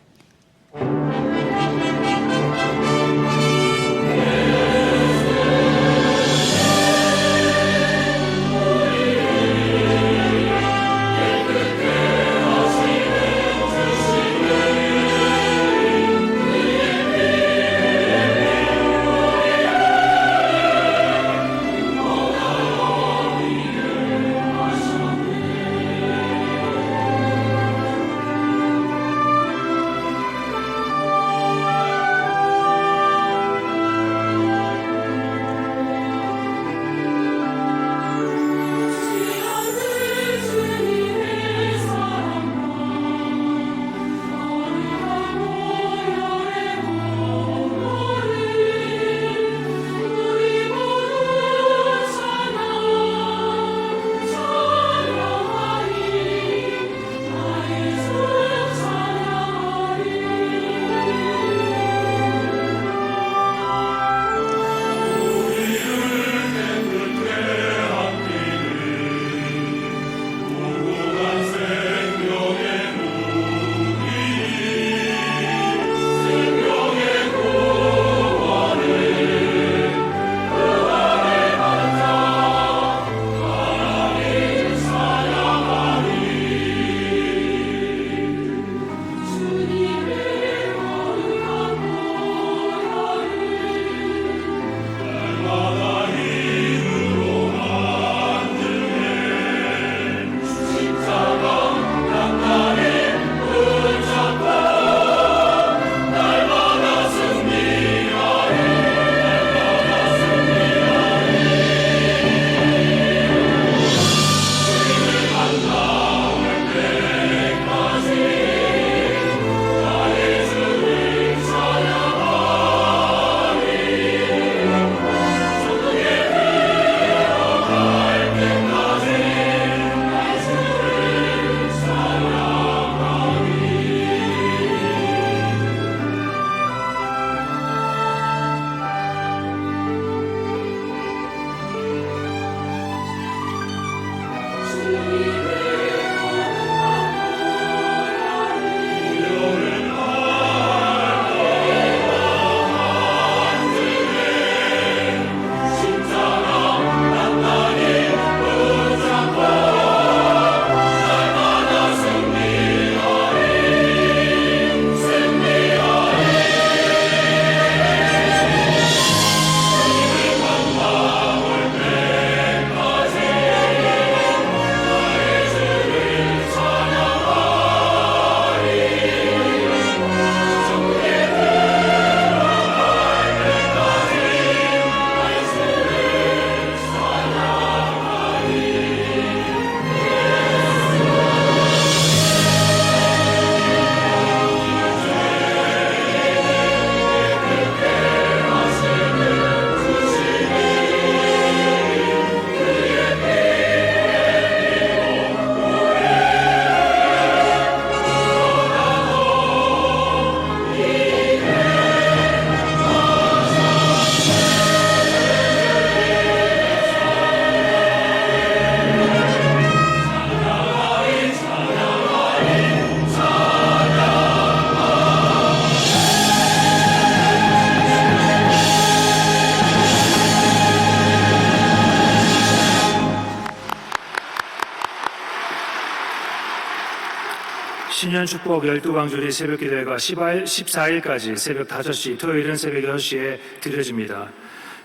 신년축복 12광주리 새벽기도회가 14일까지 새벽 5시, 토요일은 새벽 6시에 드려집니다.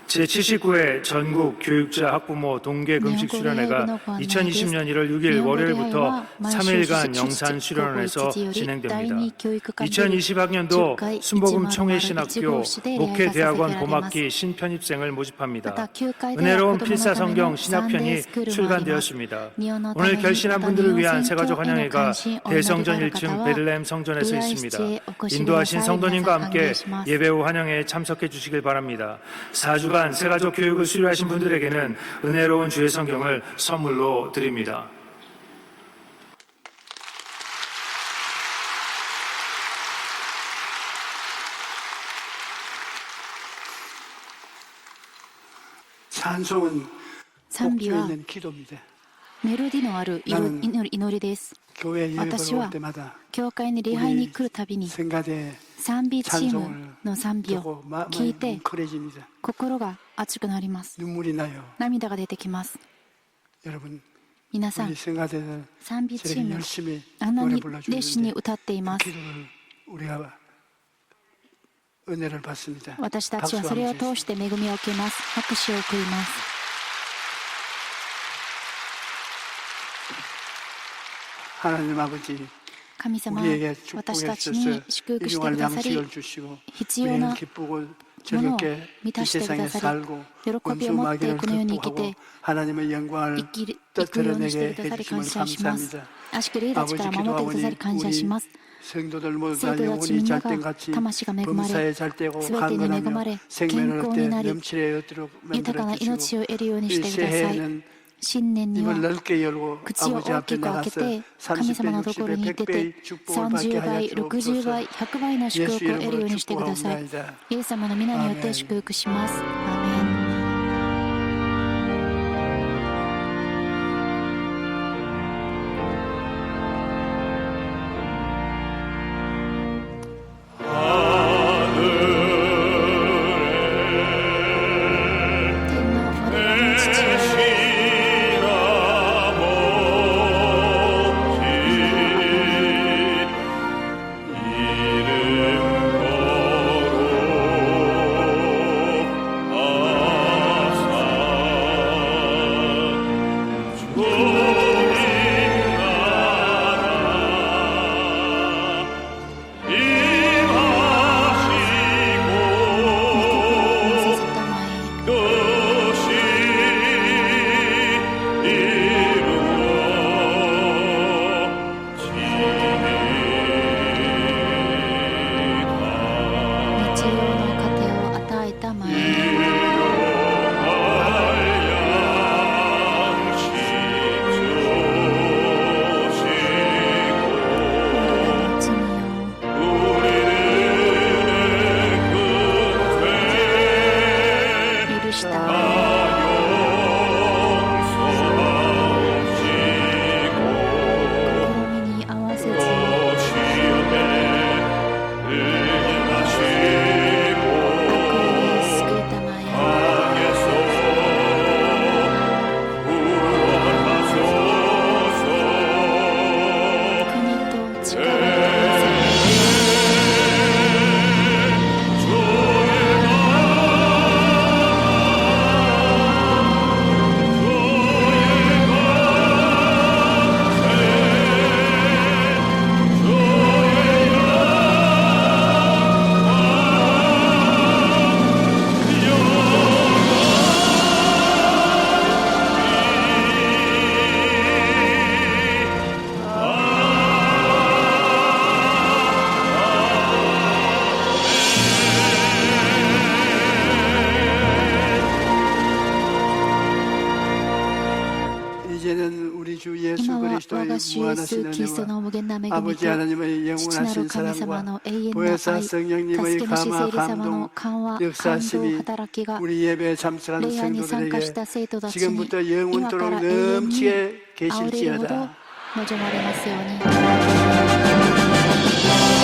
제79회 전국 교육자 학부모 동계 금식 수련회가 2020년 1월 6일 월요일부터 3일간 영산 수련원에서 진행됩니다. 2020학년도 순복음 청해신학교 목회대학원 봄학기 신편입생을 모집합니다. 은혜로운 필사성경 신학편이 출간되었습니다. 오늘 결신한 분들을 위한 새가족 환영회가 대성전 1층 베들레헴 성전에서 있습니다. 인도하신 성도님과 함께 예배 후 환영회에 참석해 주시길 바랍니다. 4주간 새가족 교육을 수료하신 분들에게는 은혜로운 주의 성경을 선물로 드립니다. 찬송은賛美は 있는 기도입니다. メロディのある祈りです。 교회 예배를 私は 올 때마다 教会に礼拝に来るたびに 생가대 賛美チームの賛美を 듣고 마음이 聞いて 뭉클해집니다. 心が熱くなります。 눈물이 나요. 涙が出てきます。 여러분 皆さん 우리 생가대는 賛美チー 저렇게 ム 열심히 あんな 노래 に熱心に 불러주는데 歌っています。 기도를 우리가 은혜를 받습니다. 私たちはそれを通して恵みを受けます。拍手を送ります。 하나님 아버지 神様、 우리에게 私たち 축복해 に 주셔서 祝福してく 일용할 ださり、 양식을 주시고 必要 우리는 な 기쁘고 ものを 즐겁게 満 이 たしてく 세상에 ださり、 살고 喜び 원수 を持って 마귀를 この世に生き 극복하고 て 하나님의 영광을 生きくようにしてくださり 드러내게 感 해주심을 謝します。 감사합니다. 悪しく霊たちから守ってくださり感謝します。 성도들 모두 生 다 徒たち 영혼이 みんな 잘된 が 같이 魂が恵まれ、 범사에 잘되고 すべてに恵ま 강건하며 れ、健 생명을 康 얻되 になり、 넘치게 얻도록 豊かな 만들어 命 주시고 を得るようにし 이 てください。 새해에는 新年には 입을 넓게 열고 口を 아버지 大 앞에 きく開け 나가서 て、神 30배, 様のところに 60배, 出て、 100배 축복을 받게 30 하여 倍、60 주옵소서. 倍、100倍の祝 예수 福を得るよう 이름으로 にしてください。 축복합니다. イエス様の皆によって祝福します。アーメン。 天の我らの父よ、 日曜の糧を与えたまえ。 我らの罪を許したまえ。試みに合わせず、 救いたまえ。 国と力と이제는 우리 주 예수 今は我 그리스도의 が主イエス 무한하신 キリスト 은혜와 の無限な恵みと 아버지 하나님의 父なる 영원하신 神様 사랑과 の永遠な 보혜사 愛、 성령님의 助け主聖 감화 霊様 감동 の緩和、感動、 역사하심이 働きが 우리 예배에 참석하는 礼拝に参加し 성도들에게 た生徒たちに 지금부터 今から 영원토록 永遠に 넘치게 あふれるほど 계실지어다. 望まれますように。